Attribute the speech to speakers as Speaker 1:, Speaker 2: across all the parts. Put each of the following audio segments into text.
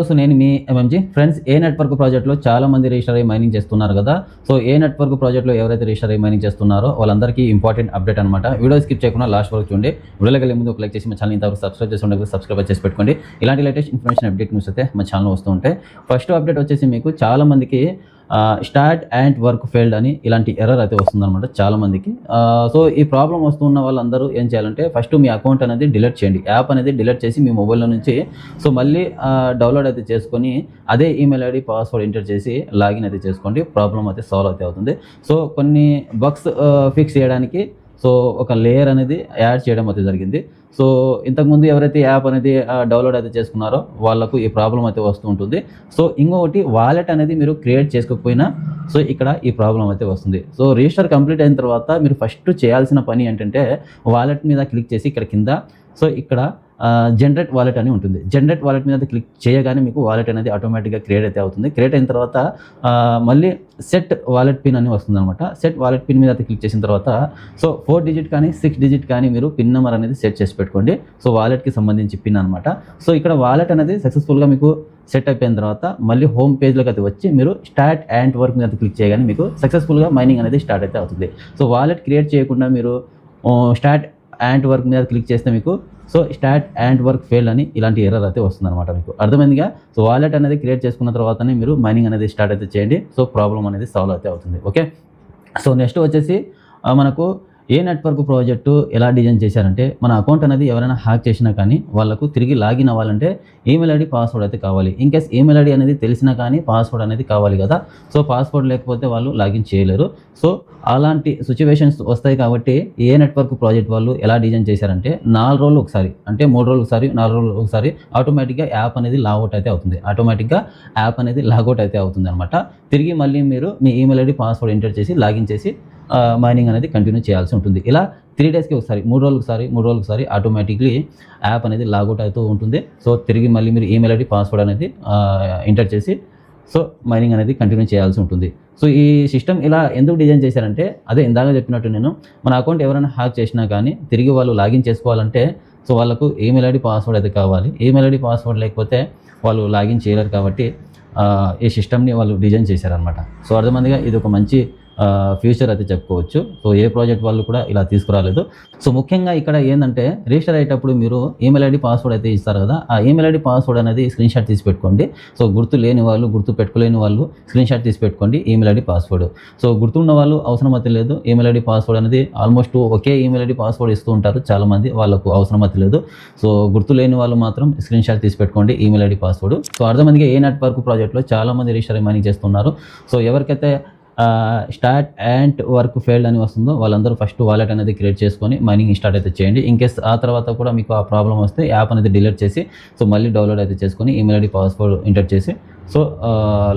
Speaker 1: So నేను మీ MMG friends. ఏ network ప్రాజెక్ట్లో చాలా మంది రిజిస్టర్ అయ్యి మైనింగ్ చేస్తున్నారు కదా. సో ఏ నెట్వర్క్ ప్రాజెక్ట్లో ఎవరైతే రిజిస్టర్ అయ్యి మైనింగ్ చేస్తున్నారో వాళ్ళందరికీ ఇంపార్టెంట్ అప్డేట్ అనమాట. వీడియో స్కిప్ చేయకుండా లాస్ట్ వరకు చూడండి. వీడియోకి వెళ్ళే ముందు ఒక లైక్ చేసి మా ఛానల్ ఇంతవరకు సబ్స్క్రైబ్ చేసి ఉండదు, సబ్స్క్రైబ్ చేసి పెట్టుకోండి. ఇలాంటి లేటెస్ట్ ఇన్ఫర్మేషన్ అప్డేట్ న్యూస్ అయితే మా ఛానల్ వస్తూ ఉంటాయి. ఫస్ట్ అప్డేట్ వచ్చేసి మీకు చాలా మందికి స్టార్ట్ అండ్ వర్క్ ఫెయిల్డ్ అని ఇలాంటి ఎర్రర్ అయితే వస్తుందన్నమాట చాలామందికి. సో ఈ ప్రాబ్లం వస్తున్న వాళ్ళందరూ ఏం చేయాలంటే ఫస్ట్ మీ అకౌంట్ అనేది డిలీట్ చేయండి. యాప్ అనేది డిలీట్ చేసి మీ మొబైల్లో నుంచి సో మళ్ళీ డౌన్లోడ్ అయితే చేసుకొని అదే ఈమెయిల్ ఐడి పాస్వర్డ్ ఎంటర్ చేసి లాగిన్ అయితే చేసుకోండి. ప్రాబ్లం అయితే సాల్వ్ అయితే అవుతుంది. సో కొన్ని బగ్స్ ఫిక్స్ చేయడానికి సో ఒక లేయర్ అనేది యాడ్ చేయడం అయితే జరిగింది. సో ఇంతకుముందు ఎవరైతే యాప్ అనేది డౌన్లోడ్ అయితే చేసుకున్నారో వాళ్ళకు ఈ ప్రాబ్లం అయితే వస్తూ ఉంటుంది. సో ఇంకొకటి వాలెట్ అనేది మీరు క్రియేట్ చేసుకోకపోయినా సో ఇక్కడ ఈ ప్రాబ్లం అయితే వస్తుంది. సో రిజిస్టర్ కంప్లీట్ అయిన తర్వాత మీరు ఫస్ట్ చేయాల్సిన పని ఏంటంటే వాలెట్ మీద క్లిక్ చేసి ఇక్కడ కింద సో ఇక్కడ జనరేట్ వాలెట్ అని ఉంటుంది. జనరేట్ వాలెట్ మీద క్లిక్ చేయగానే మీకు వాలెట్ అనేది ఆటోమేటిక్గా క్రియేట్ అయితే అవుతుంది. క్రియేట్ అయిన తర్వాత మళ్ళీ సెట్ వాలెట్ పిన్ అని వస్తుంది అనమాట. సెట్ వాలెట్ పిన్ మీద క్లిక్ చేసిన తర్వాత సో 4 డిజిట్ కానీ 6 డిజిట్ కానీ మీరు పిన్ నెంబర్ అనేది సెట్ చేసి పెట్టుకోండి. సో వాలెట్కి సంబంధించి పిన్ అనమాట. సో ఇక్కడ వాలెట్ అనేది సక్సెస్ఫుల్గా మీకు సెట్ అయిపోయిన తర్వాత మళ్ళీ హోమ్ పేజ్లోకి అయితే వచ్చి మీరు స్టార్ట్ అండ్ వర్క్ మీద క్లిక్ చేయగానే మీకు సక్సెస్ఫుల్గా మైనింగ్ అనేది స్టార్ట్ అయితే అవుతుంది. సో వాలెట్ క్రియేట్ చేయకుండా మీరు స్టార్ట్ అండ్ వర్క్ మీద క్లిక్ చేస్తే మీకు so start and work fail అని ఇలాంటి ఎర్రర్ అయితే వస్తుందన్నమాట. మీకు అర్థమైందిగా. సో వాలెట్ అనేది క్రియేట్ చేసుకున్న తర్వాతనే మీరు మైనింగ్ అనేది స్టార్ట్ అయితే చేయండి. సో ప్రాబ్లం అనేది సాల్వ్ అయితే అవుతుంది. ఓకే. సో నెక్స్ట్ వచ్చేసి మనకు ఏ నెట్వర్క్ ప్రాజెక్టు ఎలా డిజైన్ చేశారంటే మన అకౌంట్ అనేది ఎవరైనా హ్యాక్ చేసినా కానీ వాళ్ళకు తిరిగి లాగిన్ అవ్వాలంటే ఈమెయిల్ ఐడి పాస్వర్డ్ అయితే కావాలి. ఇన్కేస్ ఈమెయిల్ ఐడి అనేది తెలిసినా కానీ పాస్వర్డ్ అనేది కావాలి కదా. సో పాస్వర్డ్ లేకపోతే వాళ్ళు లాగిన్ చేయలేరు. సో అలాంటి సిచ్యువేషన్స్ వస్తాయి కాబట్టి ఏ నెట్వర్క్ ప్రాజెక్ట్ వాళ్ళు ఎలా డిజైన్ చేశారంటే 4 రోజులు ఒకసారి అంటే 3 రోజులు ఒకసారి 4 రోజులు ఒకసారి ఆటోమేటిక్గా యాప్ అనేది లాగౌట్ అయితే అవుతుంది. ఆటోమేటిక్గా యాప్ అనేది లాగౌట్ అయితే అవుతుంది అనమాట. తిరిగి మళ్ళీ మీరు మీ ఈమెయిల్ ఐడి పాస్వర్డ్ ఎంటర్ చేసి లాగిన్ చేసి మైనింగ్ అనేది కంటిన్యూ చేయాల్సి ఉంటుంది. ఇలా 3 డేస్కి ఒకసారి 3 రోజులకు ఒకసారి ఆటోమేటిక్లీ యాప్ అనేది లాగౌట్ అవుతూ ఉంటుంది. సో తిరిగి మళ్ళీ మీరు ఈమెయిల్ ఐడి పాస్వర్డ్ అనేది ఎంటర్ చేసి సో మైనింగ్ అనేది కంటిన్యూ చేయాల్సి ఉంటుంది. సో ఈ సిస్టమ్ ఇలా ఎందుకు డిజైన్ చేశారంటే అదే ఇందాక చెప్పినట్టు నేను మన అకౌంట్ ఎవరైనా హ్యాక్ చేసినా కానీ తిరిగి వాళ్ళు లాగిన్ చేసుకోవాలంటే సో వాళ్ళకు ఈమెయిల్ ఐడి పాస్వర్డ్ అయితే కావాలి. ఈమెయిల్ ఐడి పాస్వర్డ్ లేకపోతే వాళ్ళు లాగిన్ చేయలేరు కాబట్టి ఈ సిస్టమ్ని వాళ్ళు డిజైన్ చేశారనమాట. సో అర్థమందిగా ఇది ఒక మంచి ఫ్యూచర్ అయితే చెప్పుకోవచ్చు. సో ఏ ప్రాజెక్ట్ వాళ్ళు కూడా ఇలా తీసుకురాలేదు. సో ముఖ్యంగా ఇక్కడ ఏంటంటే రిజిస్టర్ అయ్యేటప్పుడు మీరు ఈమెయిల్ ఐడి పాస్వర్డ్ అయితే ఇస్తారు కదా. ఆ ఈమెయిల్ ఐడి పాస్వర్డ్ అనేది స్క్రీన్ షాట్ తీసి పెట్టుకోండి. సో గుర్తు లేని వాళ్ళు గుర్తు పెట్టుకోలేని వాళ్ళు స్క్రీన్ షాట్ తీసి పెట్టుకోండి ఈమెయిల్ ఐడి పాస్వర్డ్. సో గుర్తున్న వాళ్ళు అవసరం అయితే లేదు. ఈమెయిల్ ఐడి పాస్వర్డ్ అనేది ఆల్మోస్ట్ ఒకే ఈమెయిల్ ఐడి పాస్వర్డ్ ఇస్తూ ఉంటారు చాలామంది, వాళ్ళకు అవసరం అయితే లేదు. సో గుర్తు లేని వాళ్ళు మాత్రం స్క్రీన్ షాట్ తీసి పెట్టుకోండి ఈమెయిల్ ఐడి పాస్వర్డ్. సో అర్థమందిగా ఏ నెట్వర్క్ ప్రాజెక్ట్లో చాలామంది రిజిస్టర్ మైనింగ్ చేస్తున్నారు. సో ఎవరికైతే స్టార్ట్ అండ్ వర్క్ ఫెయిల్డ్ అని వస్తుందో వాళ్ళందరూ ఫస్ట్ వాలెట్ అనేది క్రియేట్ చేసుకొని మైనింగ్ స్టార్ట్ అయితే చేయండి. ఇన్కేస్ ఆ తర్వాత కూడా మీకు ఆ ప్రాబ్లం వస్తే యాప్ అనేది డిలీట్ చేసి సో మళ్ళీ డౌన్లోడ్ అయితే చేసుకొని ఈమెయిల్ ఐడి పాస్వర్డ్ ఎంటర్ చేసి సో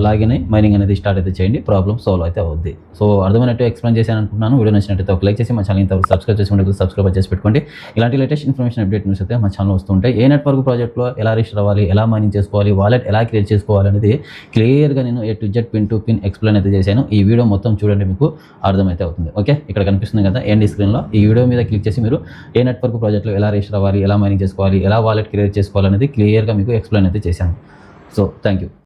Speaker 1: లాగిన్ అయ్యి మైనింగ్ అనేది స్టార్ట్ అయితే చేయండి. ప్రాబ్లం సాల్వ్ అయితే అవుద్ది. సో అర్థమైనట్టు ఎక్స్ప్లెయిన్ చేశాను అనుకుంటున్నాను. వీడియో నచ్చినట్టయితే ఒక లైక్ చేసి మా ఛానల్ ఇంతవరకు సబ్స్క్రైబ్ చేసి ఉండదు, సబ్స్క్రైబ్ చేసి పెట్టుకోండి. ఇలాంటి లేటెస్ట్ ఇన్ఫర్మేషన్ అప్డేట్ న్యూస్ అయితే మా ఛానల్ వస్తుంటాయి. ఏ నెట్వర్క్ ప్రాజెక్ట్లో ఎలా రిజిస్టర్ అవ్వాలి, ఎలా మైనింగ్ చేసుకోవాలి, వాలెట్ ఎలా క్రియేట్ చేసుకోవాలి అనేది క్లియర్గా నేను A to Z pin to pin explain అయితే చేశాను. ఈ వీడియో మొత్తం చూడండి, మీకు అర్థమైతే అవుతుంది. ఓకే. ఇక్కడ కనిపిస్తుంది కదా ఎండ్ స్క్రీన్లో, ఈ వీడియో మీద క్లిక్ చేసి మీరు ఏ నెట్వర్క్ ప్రాజెక్ట్లో ఎలా రిజిస్టర్ అవ్వాలి, ఎలా మైనింగ్ చేసుకోవాలి, ఎలా వాలెట్ క్రియేట్ చేసుకోవాలి అనేది క్లియర్గా మీకు ఎక్స్ప్లెయిన్ అయితే చేశాను. So thank you.